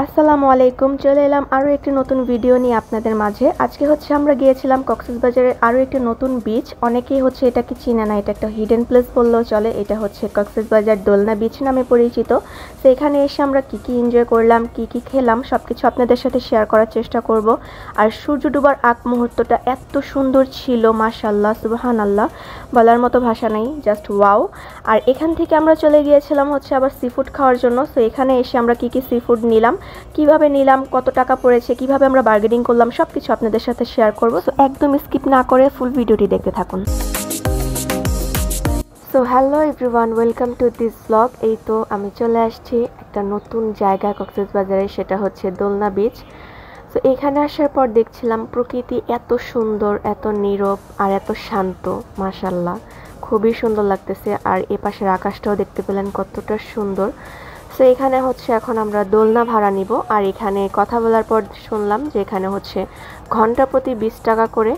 আসসালামু আলাইকুম। চলে এলাম আরও একটি নতুন ভিডিও নিয়ে আপনাদের মাঝে। আজকে আমরা গিয়েছিলাম কক্সবাজারের আরও একটি নতুন বিচ। অনেকেই এটাকে চিনে না, এটা একটা হিডেন প্লেস বললেও চলে। এটা কক্সবাজার দোলনা বিচ নামে পরিচিত। তো এখানে এসে আমরা কী এনজয় করলাম, কী খেলাম, সব কিছু আপনাদের সাথে শেয়ার করার চেষ্টা করব। আর সূর্য ডুবার আগ মুহূর্তটা এত সুন্দর ছিল, মাশাআল্লাহ, সুবহানাল্লাহ, বলার মতো ভাষা নেই, জাস্ট ওয়াও। আর এখান থেকে আমরা চলে গিয়েছিলাম আবার সি ফুড খাওয়ার জন্য। তো এখানে এসে আমরা কী সি ফুড নিলাম, কিভাবে নিলাম, কত টাকা পড়েছে, কিভাবে আমরা বার্গেনিং করলাম, সবকিছু আপনাদের সাথে শেয়ার করব। সো একদম স্কিপ না করে ফুল ভিডিওটি দেখতে থাকুন। So hello everyone, welcome to this blog. এই তো আমি চলে আসছি একটা নতুন জায়গা কক্সবাজারে, সেটা হচ্ছে দোলনা বিচ। তো এখানে আসার পর দেখছিলাম প্রকৃতি এত সুন্দর, এত নীরব আর এত শান্ত, মাশাআল্লাহ, খুবই সুন্দর লাগতেছে। আর এ পাশের আকাশটাও দেখতে পেলেন কতটা সুন্দর। সো এখানে এখন আমরা দোলনা ভাড়া নিব। আর এখানে কথা বলার পর শুনলাম যে এখানে ঘন্টা প্রতি 20 টাকা করে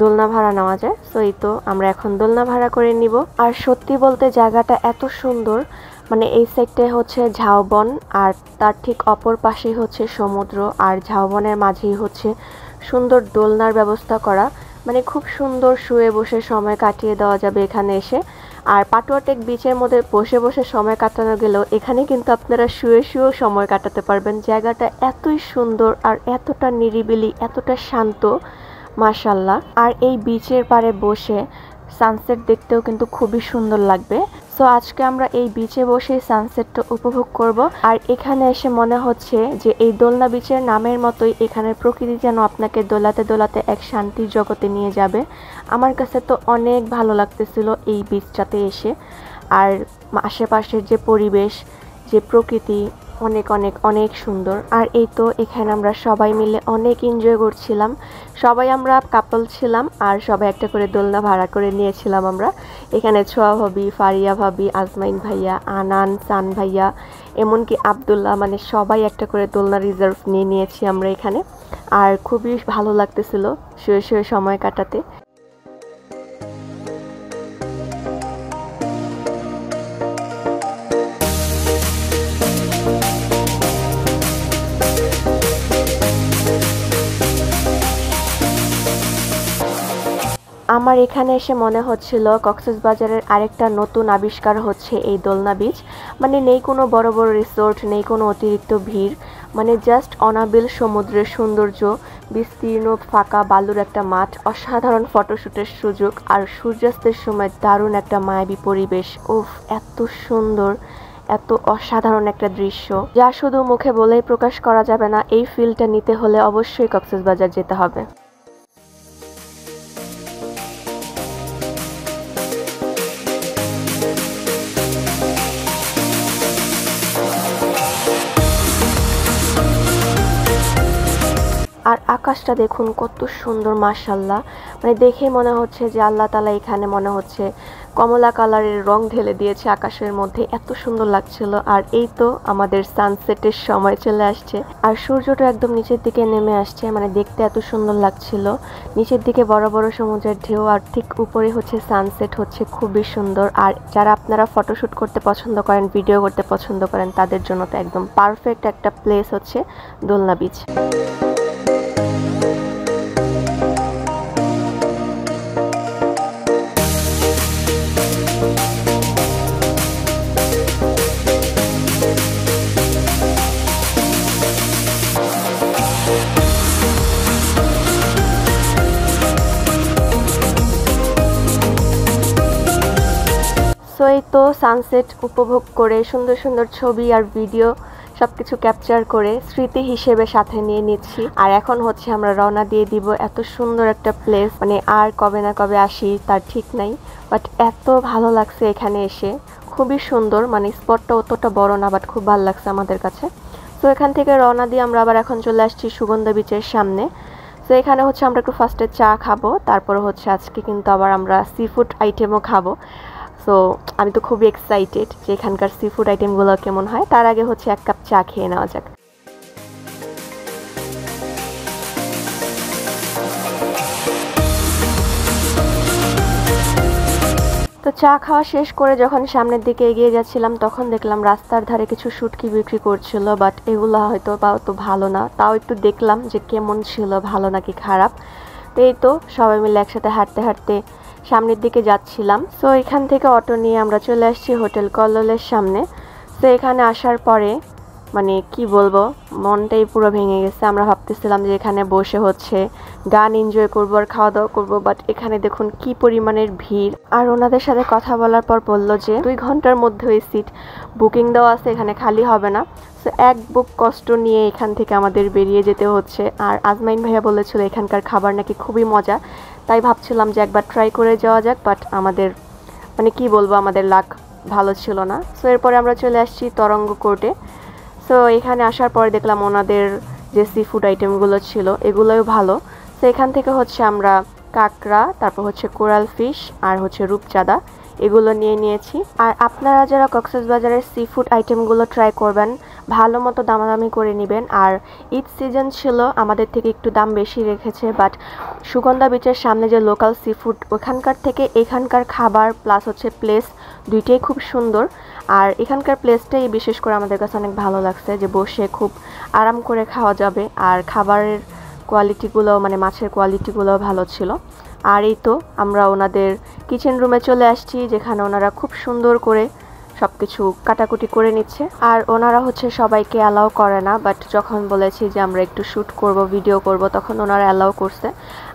দোলনা ভাড়া নেওয়া যায়। সো এই তো আমরা এখন দোলনা ভাড়া করে নিব। আর সত্যি বলতে জায়গাটা এত সুন্দর, মানে এই সাইডটায় ঝাউবন, আর তার ঠিক অপর পাশেই সমুদ্র, আর ঝাউবনের মাঝেই সুন্দর দোলনার ব্যবস্থা করা। মানে খুব সুন্দর শুয়ে বসে সময় কাটিয়ে দেওয়া যাবে এখানে এসে। আর পাটুয়াটেক বিচের মধ্যে বসে বসে সময় কাটানো গেলেও এখানে কিন্তু আপনারা শুয়েও সময় কাটাতে পারবেন। জায়গাটা এতই সুন্দর আর এতটা নিরিবিলি, এতটা শান্ত, মাশাআল্লাহ। আর এই বিচের পাড়ে বসে সানসেট দেখতেও কিন্তু খুবই সুন্দর লাগবে। সো আজকে আমরা এই বিচে বসেই সানসেটটা উপভোগ করব। আর এখানে এসে মনে হচ্ছে যে এই দোলনা বিচের নামের মতোই এখানের প্রকৃতি যেন আপনাকে দোলাতে দোলাতে এক শান্তির জগতে নিয়ে যাবে। আমার কাছে তো অনেক ভালো লাগতেছিল এই বিচটাতে এসে। আর আশেপাশের যে পরিবেশ, যে প্রকৃতি, অনেক অনেক অনেক সুন্দর। আর এই তো এখানে আমরা সবাই মিলে অনেক এনজয় করছিলাম। সবাই আমরা কাপল ছিলাম, আর সবাই একটা করে দোলনা ভাড়া করে নিয়েছিলাম আমরা। এখানে ছোয়া ভাবি, ফারিয়া ভাবি, আজমাইন ভাইয়া, আনান, সান ভাইয়া, এমনকি আবদুল্লাহ, মানে সবাই একটা করে দোলনা রিজার্ভ নিয়েছি আমরা এখানে। আর খুবই ভালো লাগতেছিল শুয়ে শুয়ে সময় কাটাতে। আমার এখানে এসে মনে হচ্ছিল কক্সবাজারের আরেকটা নতুন আবিষ্কার হচ্ছে এই দোলনা বিচ। মানে নেই কোনো বড় বড় রিসোর্ট, নেই কোনো অতিরিক্ত ভিড়, মানে জাস্ট অনাবিল সমুদ্রের সৌন্দর্য, বিস্তীর্ণ ফাঁকা বালুর একটা মাঠ, অসাধারণ ফটোশুটের সুযোগ, আর সূর্যাস্তের সময় দারুণ একটা মায়াবী পরিবেশ। উফ, এত সুন্দর, এত অসাধারণ একটা দৃশ্য যা শুধু মুখে বলেই প্রকাশ করা যাবে না। এই ফিলটা নিতে হলে অবশ্যই কক্সবাজার যেতে হবে। আর আকাশটা দেখুন কত সুন্দর, মাশাআল্লাহ, মানে দেখে মনে হচ্ছে যে আল্লাহ তাআলা এখানে মনে হচ্ছে কমলা কালারের রং ঢেলে দিয়েছে আকাশের মধ্যে, এত সুন্দর লাগছিল। আর এই তো আমাদের সানসেটের সময় চলে আসছে, আর সূর্যটা একদম নিচের দিকে নেমে আসছে, মানে দেখতে এত সুন্দর লাগছিল। নিচের দিকে বড় বড় সমুদ্রের ঢেউ, আর ঠিক উপরে সানসেট খুবই সুন্দর। আর যারা আপনারা ফটোশুট করতে পছন্দ করেন, ভিডিও করতে পছন্দ করেন, তাদের জন্য তো একদম পারফেক্ট একটা প্লেস দোলনা বিচ। সো এই তো সানসেট উপভোগ করে সুন্দর সুন্দর ছবি আর ভিডিও সবকিছু ক্যাপচার করে স্মৃতি হিসেবে সাথে নিয়ে নিচ্ছি। আর এখন আমরা রওনা দিয়ে দিব। এত সুন্দর একটা প্লেস, মানে আর কবে না কবে আসি তার ঠিক নাই, বাট এত ভালো লাগছে এখানে এসে, খুবই সুন্দর। মানে স্পটটা অতটা বড় না, বাট খুব ভালো লাগছে আমাদের কাছে। তো এখান থেকে রওনা দিয়ে আমরা আবার এখন চলে আসছি সুগন্ধা বিচের সামনে। তো এখানে আমরা একটু ফার্স্টে চা খাবো, তারপর আজকে কিন্তু আবার আমরা সি ফুড আইটেমও খাবো। সো আমি তো খুবই এক্সাইটেড যে এখানকার সি ফুড আইটেমগুলো কেমন হয়। তার আগে এক কাপ চা খেয়ে নেওয়া যাক। তো চা খাওয়া শেষ করে যখন সামনের দিকে এগিয়ে যাচ্ছিলাম তখন দেখলাম রাস্তার ধারে কিছু শুটকি বিক্রি করছিল, বাট এগুলো হয়তো বা অত ভালো না। তাও একটু দেখলাম যে কেমন ছিল, ভালো নাকি খারাপ। তো এই তো সবাই মিলে একসাথে হাঁটতে হাঁটতে সামনের দিকে যাচ্ছিলাম। সো এখান থেকে অটো নিয়ে আমরা চলে আসছি হোটেল কল্লোলের সামনে। তো এখানে আসার পরে মানে কি বলবো, মনটাই পুরো ভেঙে গেছে। আমরা ভাবতেছিলাম যে এখানে বসে হচ্ছে গান এনজয় করবো আর খাওয়া দাওয়া করবো, বাট এখানে দেখুন কি পরিমাণের ভিড়। আর ওনাদের সাথে কথা বলার পর বললো যে 2 ঘন্টার মধ্যে ওই সিট বুকিং দেওয়া আছে, এখানে খালি হবে না। তো এক বুক কষ্ট নিয়ে এখান থেকে আমাদের বেরিয়ে যেতে হচ্ছে। আর আজমাইন ভাইয়া বলেছিল এখানকার খাবার নাকি খুবই মজা, তাই ভাবছিলাম যে একবার ট্রাই করে যাওয়া যাক, বাট আমাদের মানে কি বলবো, আমাদের লাক ভালো ছিল না। সো এরপরে আমরা চলে আসছি তরঙ্গ কোর্টে। সো এখানে আসার পরে দেখলাম ওনাদের যে সি ফুড আইটেমগুলো ছিল এগুলোও ভালো। তো এখান থেকে হচ্ছে আমরা কাঁকড়া, তারপর হচ্ছে কোরাল ফিশ আর হচ্ছে রূপচাঁদা এগুলো নিয়েছি। আর আপনারা যারা কক্সবাজারের সি ফুড আইটেমগুলো ট্রাই করবেন ভালো মতো দামাদামি করে নেবেন। আর ঈদ সিজন ছিল, আমাদের থেকে একটু দাম বেশি রেখেছে, বাট সুগন্ধা বিচের সামনে যে লোকাল সি ফুড ওখানকার থেকে এখানকার খাবার প্লাস হচ্ছে প্লেস দুইটাই খুব সুন্দর। আর এখানকার প্লেসটাই বিশেষ করে আমাদের কাছে অনেক ভালো লাগছে, যে বসে খুব আরাম করে খাওয়া যাবে। আর খাবারের কোয়ালিটিগুলো মানে মাছের কোয়ালিটিগুলো ভালো ছিল। আর এই তো আমরা ওনাদের কিচেন রুমে চলে আসছি, যেখানে ওনারা খুব সুন্দর করে সব কিছু কাটাকুটি করে নিচ্ছে। আর ওনারা হচ্ছে সবাইকে অ্যালাউ করে না, বাট যখন বলেছি যে আমরা একটু শ্যুট করব, ভিডিও করব, তখন ওনারা অ্যালাউ করছে।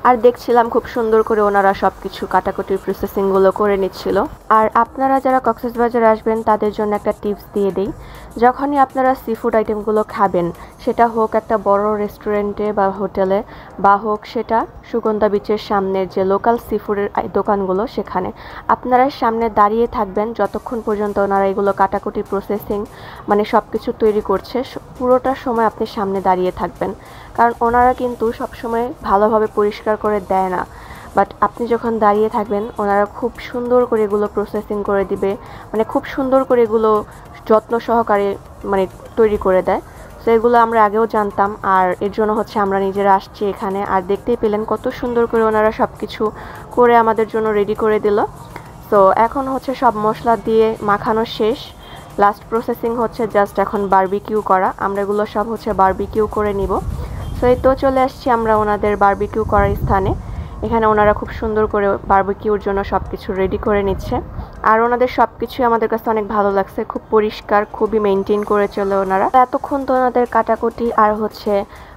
আর দেখছিলাম খুব সুন্দর করে ওনারা সব কিছু কাটাকুটির প্রসেসিংগুলো করে নিচ্ছিল। আর আপনারা যারা কক্সবাজারে আসবেন তাদের জন্য একটা টিপস দিয়ে দিই, যখনই আপনারা সি ফুড আইটেমগুলো খাবেন, সেটা হোক একটা বড় রেস্টুরেন্টে বা হোটেলে, বা হোক সেটা সুগন্ধা বিচের সামনের যে লোকাল সি ফুডের দোকানগুলো, সেখানে আপনারা সামনে দাঁড়িয়ে থাকবেন যতক্ষণ পর্যন্ত ওনারা এগুলো কাটাকুটি প্রসেসিং মানে সব কিছু তৈরি করছে। পুরোটা সময় আপনি সামনে দাঁড়িয়ে থাকবেন, কারণ ওনারা কিন্তু সবসময় ভালোভাবে পরিষ্কার করে দেয় না। বাট আপনি যখন দাঁড়িয়ে থাকবেন ওনারা খুব সুন্দর করে এগুলো প্রসেসিং করে দিবে, মানে খুব সুন্দর করে এগুলো যত্ন সহকারে মানে তৈরি করে দেয়। সো এগুলো আমরা আগেও জানতাম, আর এর জন্য হচ্ছে আমরা নিজেরা আসছি এখানে। আর দেখতেই পেলেন কত সুন্দর করে ওনারা সব কিছু করে আমাদের জন্য রেডি করে দিল। তো এখন হচ্ছে সব মশলা দিয়ে মাখানো শেষ, লাস্ট প্রসেসিং হচ্ছে জাস্ট এখন বারবিকিউ করা। আমরা এগুলো সব হচ্ছে বারবিকিউ করে নিব। সো এই তো চলে আসছি আমরা ওনাদের বারবিকিউ করার স্থানে। এখানে ওনারা খুব সুন্দর করে বারবিকিউর জন্য সব কিছু রেডি করে নিচ্ছে। আর ওনাদের সব কিছুই আমাদের কাছে অনেক ভালো লাগছে, খুব পরিষ্কার, খুবই মেনটেন করে চলে ওনারা। এতক্ষণ তো ওনাদের কাটাকুটি আর হচ্ছে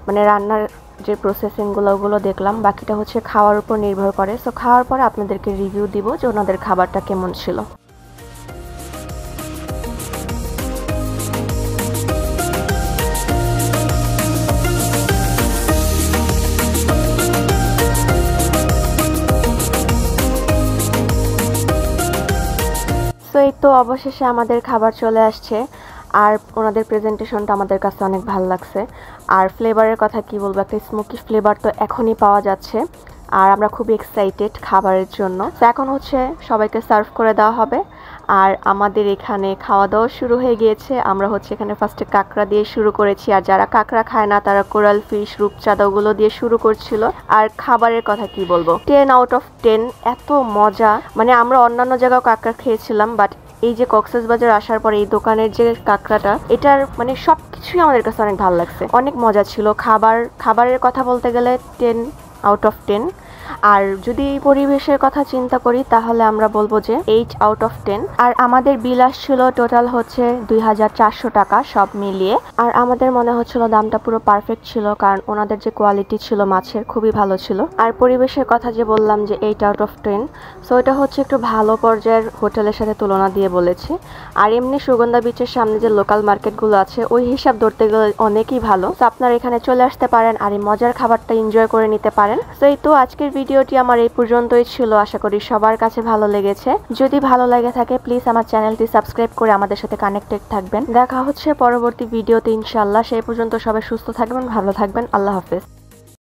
মানে রান্নার যে প্রসেসিংগুলো ওগুলো দেখলাম, বাকিটা হচ্ছে খাওয়ার উপর নির্ভর করে। সো খাওয়ার পরে আপনাদেরকে রিভিউ দিব যে ওনাদের খাবারটা কেমন ছিল। তো এই তো অবশেষে আমাদের খাবার চলে আসছে। আর ওনাদের প্রেজেন্টেশনটা আমাদের কাছে অনেক ভালো লাগছে। আর ফ্লেভারের কথা কি বলবো, একটা স্মোকি ফ্লেভার তো এখনই পাওয়া যাচ্ছে। আর আমরা খুবই এক্সাইটেড খাবারের জন্য। তো এখন হচ্ছে সবাইকে সার্ভ করে দেওয়া হবে। আর আমাদের এখানে খাওয়া দাওয়া শুরু হয়ে গিয়েছে। আমরা হচ্ছে এখানে ফার্স্টে কাঁকড়া দিয়ে শুরু করেছি, আর যারা কাঁকড়া খায় না তারা কোরাল ফিশ, রূপচাঁদা ওগুলো দিয়ে শুরু করছিল। আর খাবারের কথা কি বলবো, 10 আউট অফ 10, এত মজা। মানে আমরা অন্যান্য জায়গায় কাঁকড়া খেয়েছিলাম, বাট এই যে কক্সবাজার আসার পরে এই দোকানের যে কাঁকড়াটা, এটার মানে সবকিছুই আমাদের কাছে অনেক ভালো লাগছে, অনেক মজা ছিল। খাবারের কথা বলতে গেলে 10 আউট অফ 10। আর যদি পরিবেশের কথা চিন্তা করি তাহলে আমরা বলবো যে 8 আউট অফ 10। আর আমাদের বিল আসছিল টোটাল হচ্ছে 2400 টাকা সব মিলিয়ে। আর আমাদের মনে হচ্ছিল দামটা পুরো পারফেক্ট ছিল, কারণ ওনাদের যে কোয়ালিটি ছিল মাছের খুবই ভালো ছিল। আর পরিবেশের কথা যে বললাম যে 8 আউট অফ 10, সো এটা হচ্ছে একটু ভালো পর্যায়ের হোটেলের সাথে তুলনা দিয়ে বলেছি। আর এমনি সুগন্ধা বিচের সামনে যে লোকাল মার্কেটগুলো আছে ওই হিসাব ধরতে গেলে অনেকই ভালো। তো আপনারা এখানে চলে আসতে পারেন আর এই মজার খাবারটা এনজয় করে নিতে পারেন। তো এই তো আজকের ভিডিওটি আমার এই পর্যন্তই ছিল। আশা করি সবার কাছে ভালো লেগেছে। যদি ভালো লাগে থাকে প্লিজ আমার চ্যানেলটি সাবস্ক্রাইব করে আমাদের সাথে কানেক্টেড থাকবেন। দেখা হচ্ছে পরবর্তী ভিডিওতে ইনশাআল্লাহ। সেই পর্যন্ত সবাই সুস্থ থাকবেন, ভালো থাকবেন। আল্লাহ হাফেজ।